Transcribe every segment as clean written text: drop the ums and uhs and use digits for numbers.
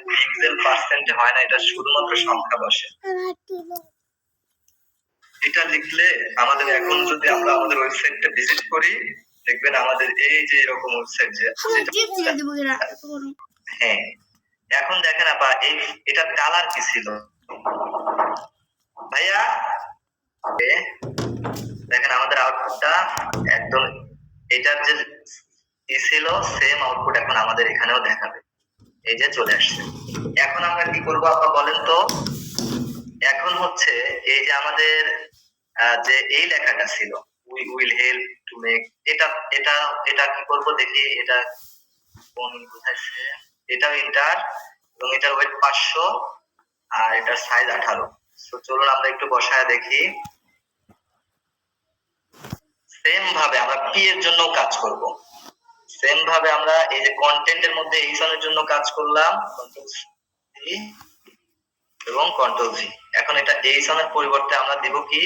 Pixel পার্সেন্টে হয় না, এটা শুধুমাত্র সংখ্যা বসে। এটা লিখলে আমাদের এখন যদি আমরা আমাদের ওয়েবসাইটটা ভিজিট করি, দেখবেন আমাদের এই যে এরকম ওয়েবসাইট যে হ্যাঁ, এখন দেখেন আপা এটার কালার কি ছিল ভাইয়া, দেখেন আমাদের আউটপুটটা একদম এটার যে ছিল সেম আউটপুট এখন আমাদের এখানেও দেখাবে। এই যে চলে আসছে। এখন আমরা কি করব আপা বলেন তো? এখন হচ্ছে এই যে আমাদের যে এই লেখাটা ছিল we will help to make, এটা এটা এটা কি করব দেখি, এটা কোন কোথায়ছে, এটাও ইন্টার এবং এটার ওয়েট 500 আর এটার সাইজ 18। সো চলুন আমরা একটু বসায় দেখি। সেম ভাবে আমরা পি এর জন্য কাজ করব। সেম ভাবে আমরা এই যে কন্টেন্টের মধ্যে এইসনের জন্য কাজ করলাম, কন্ট্রোল সি এবং কন্ট্রোল ভি। এখন এটা এইসনের পরিবর্তে আমরা দিব কি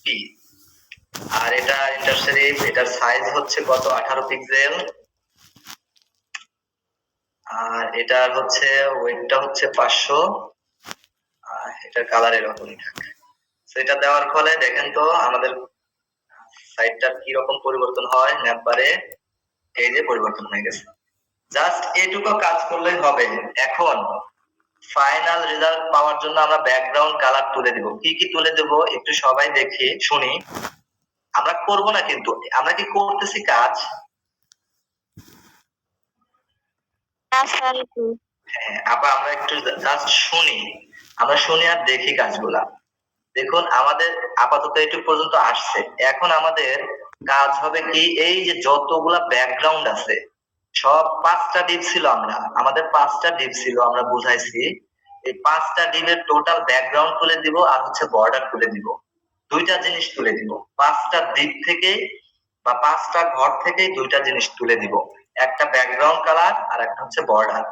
পি। আর এটা ইন্টারসেরিফ, এটার সাইজ হচ্ছে কত 18 পিক্সেল আর এটার হচ্ছে ওয়েটটা হচ্ছে 500 আর এটার কালার এরকমই থাকে। সো এটা দেওয়ার ফলে দেখেন তো আমাদের সাইটটার কি রকম পরিবর্তন হয়, ম্যাপ বারে এই যে পরিবর্তন হয়ে গেছে। জাস্ট এটুকু কাজ করলেই হবে। এখন ফাইনাল রেজাল্ট পাওয়ার জন্য আমরা ব্যাকগ্রাউন্ড কালার তুলে দেব। কি কি তুলে দেব একটু সবাই দেখি শুনি। আমরা করব না কিন্তু, আমরা কি করতেছি কাজ? হ্যাঁ আপা, আমরা একটু জাস্ট শুনি, আমরা শুনি আর দেখি কাজগুলা। দেখুন আমাদের আপাতত এটুকু পর্যন্ত আসছে। এখন আমাদের কাজ হবে কি, এই যে যতগুলা ব্যাকগ্রাউন্ড আছে সব 5টা ডিপ ছিল, আমাদের 5টা ডিপ ছিল, আমরা বুঝাইছি। এই 5টা ডিপের টোটাল ব্যাকগ্রাউন্ড তুলে দিব আর হচ্ছে বর্ডার তুলে দিব। দুইটা জিনিস তুলে দিব 5টা ডিপ থেকে বা 5টা ঘর থেকে, দুইটা জিনিস তুলে দিব, একটা ব্যাকগ্রাউন্ড কালার আর একটা হচ্ছে বর্ডার।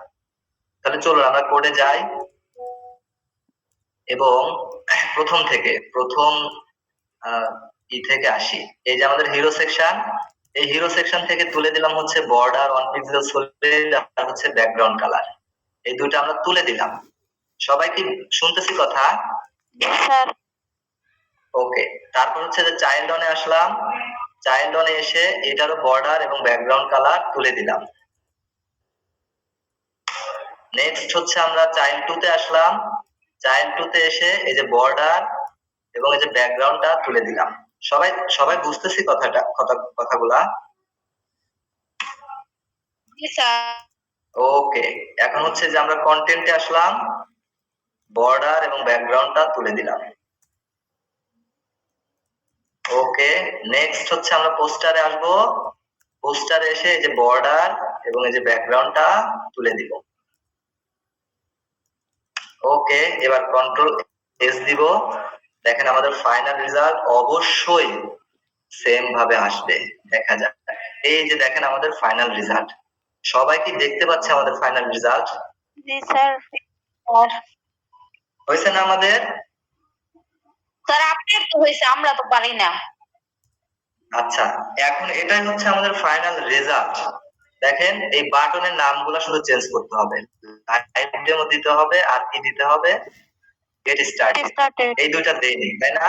তাহলে চলুন আমরা কোডে যাই এবং প্রথম ই থেকে আসি। এই যে আমাদের হিরো সেকশন, এই হিরো সেকশন থেকে তুলে দিলাম হচ্ছে বর্ডার 1 পিক্সেল সলিড আর হচ্ছে ব্যাকগ্রাউন্ড কালার, এই দুটো আমরা তুলে দিলাম। সবাই কি শুনতেছি কথা? স্যার। ওকে, তারপর হচ্ছে যে চাইল্ড অনে আসলাম, চাইল্ড অনে এসে এটারও বর্ডার এবং ব্যাকগ্রাউন্ড কালার তুলে দিলাম। নেক্সট হচ্ছে আমরা চাইল্ড 2 তে আসলাম, চাইল্ড 2 তে এসে এই যে বর্ডার এবং এই যে ব্যাকগ্রাউন্ডটা তুলে দিলাম। সবাই সবাই বুঝতেছি কথাগুলা? জি স্যার। ওকে, এখন হচ্ছে যে আমরা কন্টেন্টে আসলাম, বর্ডার এবং ব্যাকগ্রাউন্ডটা তুলে দিলাম। ওকে, নেক্সট হচ্ছে আমরা পোস্টারে আসবো, পোস্টারে এসে এই যে বর্ডার এবং এই যে ব্যাকগ্রাউন্ডটা তুলে দিব। ওকে, এবার কন্ট্রোল এস দিব। দেখেন আমাদের ফাইনাল রেজাল্ট অবশ্যই সেম ভাবে আসবে, দেখা যাক। এই যে দেখেন আমাদের ফাইনাল রেজাল্ট, সবাই কি দেখতে পাচ্ছে আমাদের ফাইনাল রেজাল্ট? জি স্যার। হয়েছে না আমাদের? স্যার আপনার তো হয়েছে, আমরা তো পারি না। আচ্ছা, এখন এটাই হচ্ছে আমাদের ফাইনাল রেজাল্ট। দেখেন এই বাটনের নামগুলো শুধু চেঞ্জ করতে হবে, লাইভ ডেমো দিতে হবে আর কি দিতে হবে, গেট স্টার্টেড, এই দুইটা দেইনি তাই না?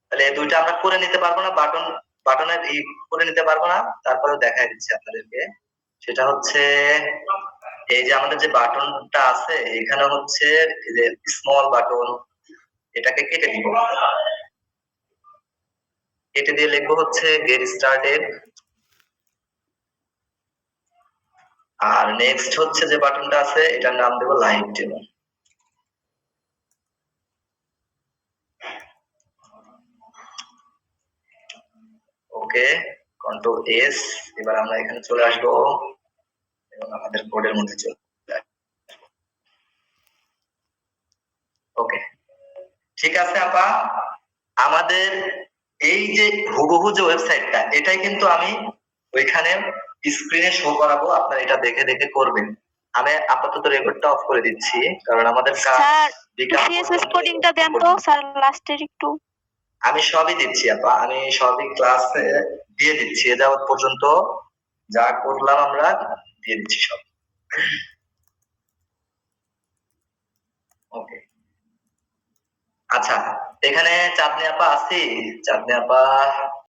তাহলে এই দুইটা আমরা করে নিতে পারবো না, বাটনের ই করে নিতে পারবো না। তারপরে দেখাই দিচ্ছি আপনাদেরকে, সেটা হচ্ছে এই যে আমাদের যে বাটনটা আছে এখানে হচ্ছে এই যে স্মল বাটন, এটাকে কেটে দিব, কেটে দিয়ে লিখবো হচ্ছে গেট স্টার্টেড। আর নেক্সট হচ্ছে যে বাটনটা আছে এটার নাম দেব লাইভ ডেমো। ওকে, কন্ট্রোল এস। এবার আমরা এখানে চলে আসবো এবং আমাদের কোডের মধ্যে চলে ওকে, ঠিক আছে আপা। আমাদের এই যে হুবহু যে ওয়েবসাইটটা, এটাই কিন্তু আমি ওইখানে স্ক্রিনে শো করাবো, আপনারা এটা দেখে দেখে করবেন। আমি আপাতত রেকর্ডটা অফ করে দিচ্ছি কারণ আমাদের স্যার সিএসএস কোডিংটা দেন তো স্যার লাস্টের একটু। আমি সবই দিচ্ছি আপা, আমি সবই ক্লাসে দিয়ে দিচ্ছি, এ যাবত পর্যন্ত যা করলাম আমরা দিয়ে দিচ্ছি সব। ওকে, আচ্ছা, এখানে চাঁদনি আপা আছি? চাঁদনি আপা